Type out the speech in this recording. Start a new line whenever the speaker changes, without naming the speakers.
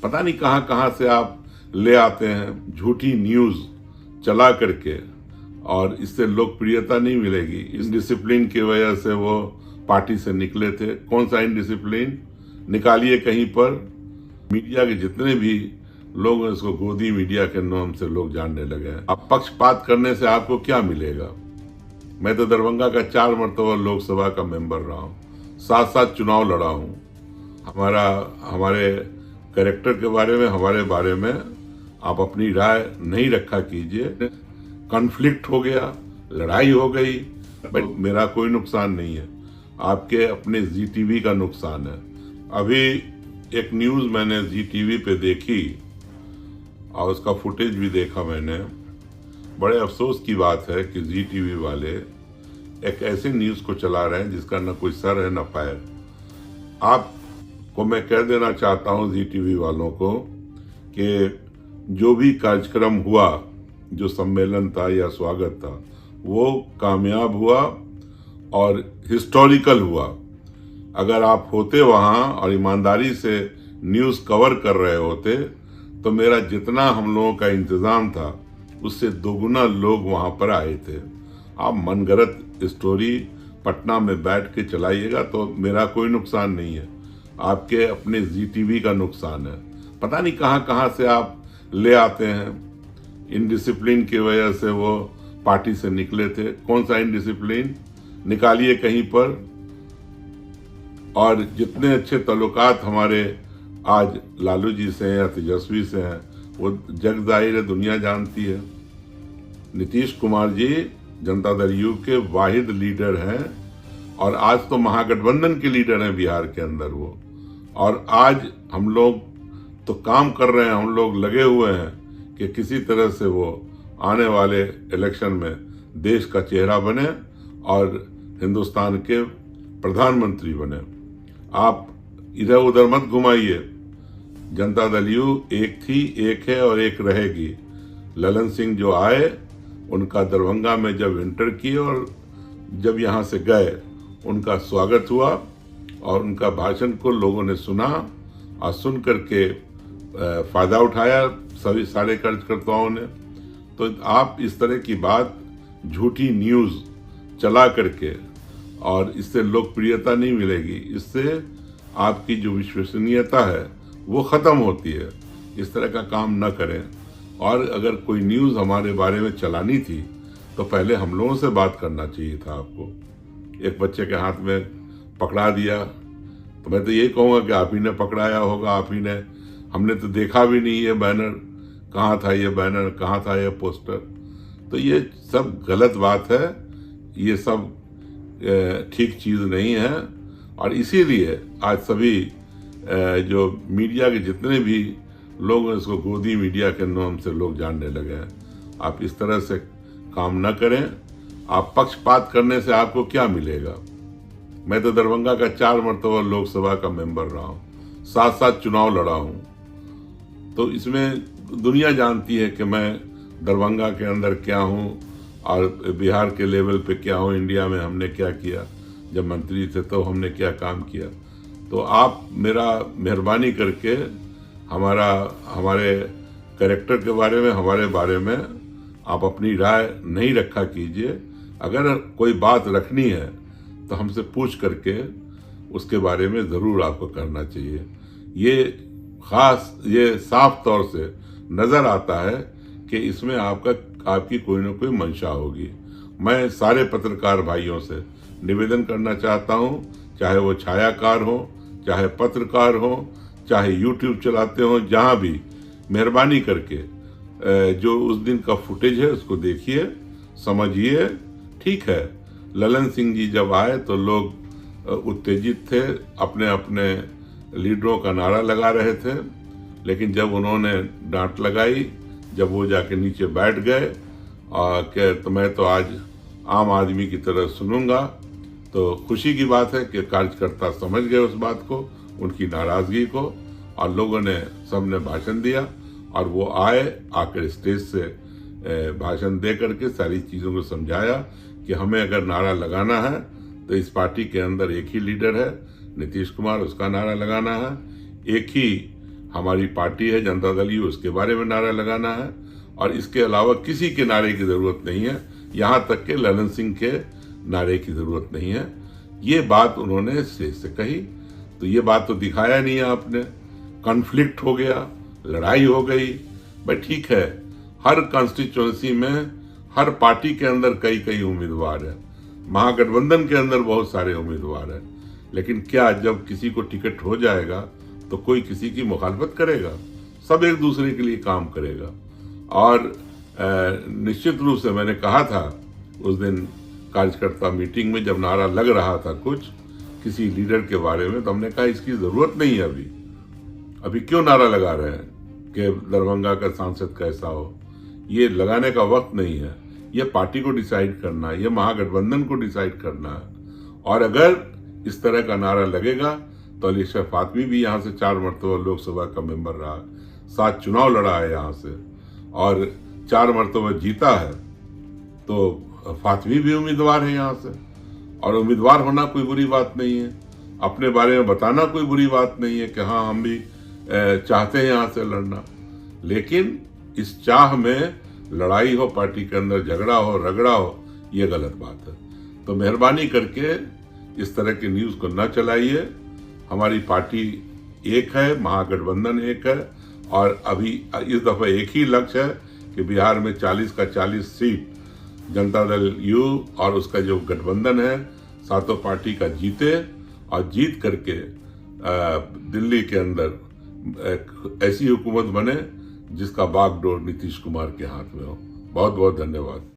पता नहीं कहाँ कहाँ से आप ले आते हैं झूठी न्यूज़ चला करके, और इससे लोकप्रियता नहीं मिलेगी। इस डिसिप्लिन की वजह से वो पार्टी से निकले थे। कौन सा इनडिसिप्लिन निकालिए कहीं पर। मीडिया के जितने भी लोग हैं इसको गोदी मीडिया के नाम से लोग जानने लगे हैं। अब पक्षपात करने से आपको क्या मिलेगा। मैं तो दरभंगा का 4 मरतबा लोकसभा का मेंबर रहा हूँ, 7 चुनाव लड़ा हूँ। हमारे कैरेक्टर के बारे में, हमारे बारे में आप अपनी राय नहीं रखा कीजिए। कॉन्फ्लिक्ट हो गया, लड़ाई हो गई, बट मेरा कोई नुकसान नहीं है, आपके अपने जी टीवी का नुकसान है। अभी एक न्यूज़ मैंने जी टीवी पे देखी और उसका फुटेज भी देखा मैंने। बड़े अफसोस की बात है कि जी टीवी वाले एक ऐसे न्यूज़ को चला रहे हैं जिसका न कोई सर है न पैर। आपको मैं कह देना चाहता हूं जी टीवी वालों को कि जो भी कार्यक्रम हुआ, जो सम्मेलन था या स्वागत था, वो कामयाब हुआ और हिस्टोरिकल हुआ। अगर आप होते वहाँ और ईमानदारी से न्यूज़ कवर कर रहे होते तो मेरा जितना हम लोगों का इंतज़ाम था उससे दोगुना लोग वहाँ पर आए थे। आप मनगढ़ंत स्टोरी पटना में बैठ के चलाइएगा तो मेरा कोई नुकसान नहीं है, आपके अपने जी टीवी का नुकसान है। पता नहीं कहाँ कहाँ से आप ले आते हैं। इनडिसिप्लिन की वजह से वो पार्टी से निकले थे। कौन सा इनडिसिप्लिन निकालिए कहीं पर। और जितने अच्छे ताल्लुकात हमारे आज लालू जी से हैं या तेजस्वी से हैं वो जग जाहिर है, दुनिया जानती है। नीतीश कुमार जी जनता दल यू के वाहिद लीडर हैं और आज तो महागठबंधन के लीडर हैं बिहार के अंदर वो। और आज हम लोग तो काम कर रहे हैं, हम लोग लगे हुए हैं कि किसी तरह से वो आने वाले इलेक्शन में देश का चेहरा बने और हिंदुस्तान के प्रधानमंत्री बने। आप इधर उधर मत घुमाइए। जनता दल यू एक थी, एक है और एक रहेगी। ललन सिंह जो आए, उनका दरभंगा में जब एंटर किए और जब यहाँ से गए उनका स्वागत हुआ और उनका भाषण को लोगों ने सुना और सुन करके फ़ायदा उठाया सभी सारे कार्यकर्ताओं ने। तो आप इस तरह की बात झूठी न्यूज़ चला करके, और इससे लोकप्रियता नहीं मिलेगी, इससे आपकी जो विश्वसनीयता है वो ख़त्म होती है। इस तरह का काम न करें। और अगर कोई न्यूज़ हमारे बारे में चलानी थी तो पहले हम लोगों से बात करना चाहिए था आपको। एक बच्चे के हाथ में पकड़ा दिया तो मैं तो ये कहूँगा कि आप ही ने पकड़ाया होगा, आप ही ने। हमने तो देखा भी नहीं ये बैनर, कहाँ था ये बैनर, कहाँ था ये पोस्टर। तो ये सब गलत बात है, ये सब ठीक चीज़ नहीं है। और इसीलिए आज सभी जो मीडिया के जितने भी लोग हैं इसको गोदी मीडिया के नाम से लोग जानने लगे हैं। आप इस तरह से काम न करें। आप पक्षपात करने से आपको क्या मिलेगा। मैं तो दरभंगा का 4 मरतबा लोकसभा का मेंबर रहा हूँ, 7 चुनाव लड़ा हूँ। तो इसमें दुनिया जानती है कि मैं दरभंगा के अंदर क्या हूँ और बिहार के लेवल पे क्या हूँ, इंडिया में हमने क्या किया, जब मंत्री थे तो हमने क्या काम किया। तो आप मेरा मेहरबानी करके हमारे कैरेक्टर के बारे में, हमारे बारे में आप अपनी राय नहीं रखा कीजिए। अगर कोई बात रखनी है तो हमसे पूछ करके उसके बारे में ज़रूर आपको करना चाहिए। ये साफ तौर से नज़र आता है कि इसमें आपकी कोई ना कोई मंशा होगी। मैं सारे पत्रकार भाइयों से निवेदन करना चाहता हूं, चाहे वो छायाकार हो, चाहे पत्रकार हो, चाहे यूट्यूब चलाते हो, जहां भी, मेहरबानी करके जो उस दिन का फुटेज है उसको देखिए, समझिए। ठीक है, ललन सिंह जी जब आए तो लोग उत्तेजित थे, अपने अपने लीडरों का नारा लगा रहे थे, लेकिन जब उन्होंने डांट लगाई, जब वो जाके नीचे बैठ गए कि तो मैं तो आज आम आदमी की तरह सुनूंगा, तो खुशी की बात है कि कार्यकर्ता समझ गए उस बात को, उनकी नाराज़गी को, और लोगों ने सबने भाषण दिया और वो आकर स्टेज से भाषण दे करके सारी चीज़ों को समझाया कि हमें अगर नारा लगाना है तो इस पार्टी के अंदर एक ही लीडर है नीतीश कुमार, उसका नारा लगाना है। एक ही हमारी पार्टी है जनता दल यू, उसके बारे में नारा लगाना है और इसके अलावा किसी के नारे की जरूरत नहीं है, यहाँ तक के ललन सिंह के नारे की जरूरत नहीं है। ये बात उन्होंने स्टेज से कही, तो ये बात तो दिखाया नहीं है आपने। कॉन्फ्लिक्ट हो गया, लड़ाई हो गई, भाई ठीक है, हर कॉन्स्टिट्यूएंसी में हर पार्टी के अंदर कई कई उम्मीदवार है, महागठबंधन के अंदर बहुत सारे उम्मीदवार हैं, लेकिन क्या जब किसी को टिकट हो जाएगा तो कोई किसी की मुखालफत करेगा? सब एक दूसरे के लिए काम करेगा। और निश्चित रूप से मैंने कहा था उस दिन कार्यकर्ता मीटिंग में, जब नारा लग रहा था कुछ किसी लीडर के बारे में, तो हमने कहा इसकी जरूरत नहीं है अभी क्यों नारा लगा रहे हैं कि दरभंगा का सांसद कैसा हो? ये लगाने का वक्त नहीं है, ये पार्टी को डिसाइड करना है, ये महागठबंधन को डिसाइड करना है। और अगर इस तरह का नारा लगेगा तो अली अशरफ फातमी भी यहाँ से 4 मरतबा लोकसभा का मेंबर रहा, 7 चुनाव लड़ा है यहाँ से और 4 मरतबा जीता है, तो फातमी भी उम्मीदवार है यहाँ से। और उम्मीदवार होना कोई बुरी बात नहीं है, अपने बारे में बताना कोई बुरी बात नहीं है कि हाँ हम भी चाहते हैं यहाँ से लड़ना, लेकिन इस चाह में लड़ाई हो, पार्टी के अंदर झगड़ा हो, रगड़ा हो, ये गलत बात है। तो मेहरबानी करके इस तरह की न्यूज़ को न चलाइए। हमारी पार्टी एक है, महागठबंधन एक है, और अभी इस दफा एक ही लक्ष्य है कि बिहार में 40 का 40 सीट जनता दल यू और उसका जो गठबंधन है सातों पार्टी का जीते, और जीत करके दिल्ली के अंदर एक ऐसी हुकूमत बने जिसका बागडोर नीतीश कुमार के हाथ में हो। बहुत बहुत धन्यवाद।